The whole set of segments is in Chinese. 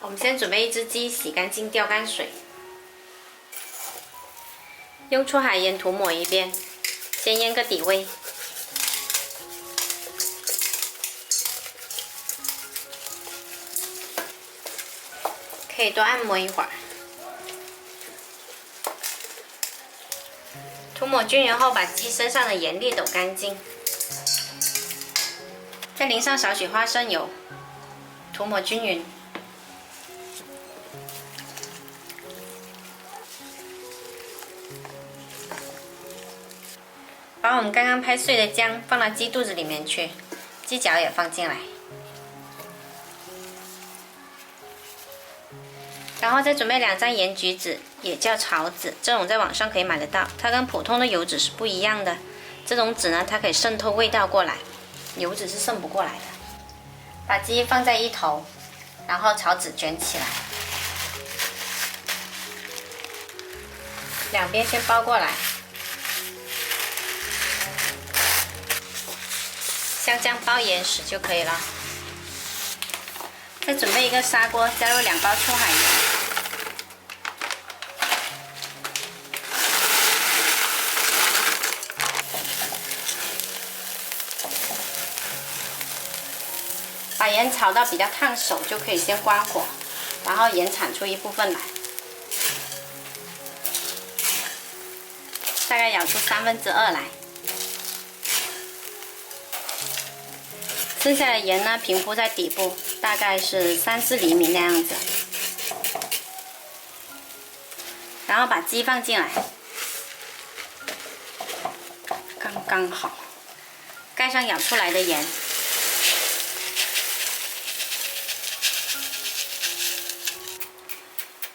我们先准备一只鸡，洗干净吊干水，用粗海盐涂抹一遍，先腌个底味。可以多按摩一会儿。涂抹均匀后，把鸡身上的盐粒抖干净，再淋上少许花生油，涂抹均匀。把我们刚刚拍碎的姜放到鸡肚子里面去，鸡脚也放进来，然后再准备2张盐橘子，也叫草籽，这种在网上可以买得到，它跟普通的油脂是不一样的。这种籽呢，它可以渗透味道过来，油脂是渗不过来的。把鸡放在一头，然后草籽卷起来，两边先包过来。像这样包严实就可以了。再准备一个砂锅，加入2包粗海盐，把盐炒到比较烫手就可以先关火，然后盐铲出一部分来，大概舀出2/3来。剩下的盐呢，平铺在底部，大概是3-4厘米那样子。然后把鸡放进来，刚刚好，盖上舀出来的盐。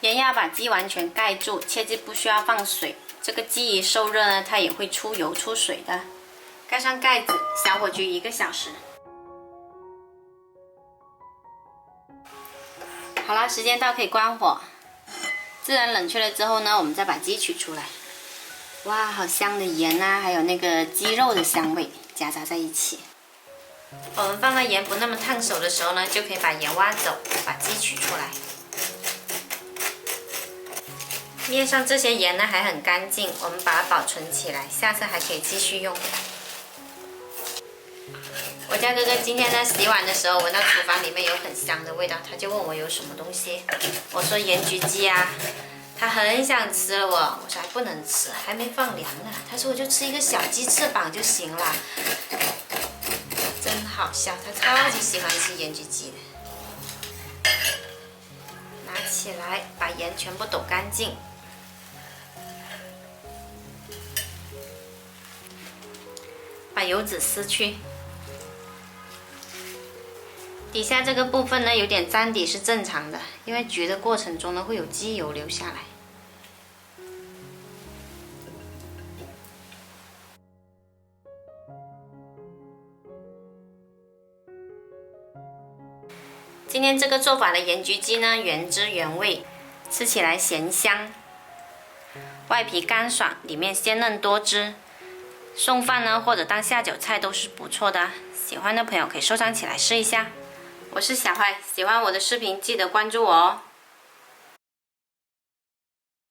盐要把鸡完全盖住，切记不需要放水。这个鸡一受热呢，它也会出油出水的。盖上盖子，小火焗1个小时。好啦，时间到，可以关火。自然冷却了之后呢，我们再把鸡取出来。哇，好香的盐啊，还有那个鸡肉的香味夹杂在一起。我们放到盐不那么烫手的时候呢，就可以把盐挖走，把鸡取出来。面上这些盐呢还很干净，我们把它保存起来，下次还可以继续用。我家哥哥今天呢洗碗的时候闻到厨房里面有很香的味道，他就问我有什么东西，我说盐焗鸡啊，他很想吃了我说还不能吃，还没放凉呢，他说我就吃一个小鸡翅膀就行了，真好笑，他超级喜欢吃盐焗鸡的。拿起来，把盐全部抖干净。把油脂撕去，底下这个部分呢有点粘底是正常的，因为焗的过程中呢会有鸡油流下来。今天这个做法的盐焗鸡呢原汁原味，吃起来咸香，外皮干爽，里面鲜嫩多汁。送饭呢，或者当下酒菜都是不错的。喜欢的朋友可以收藏起来试一下。我是小坏，喜欢我的视频记得关注我哦。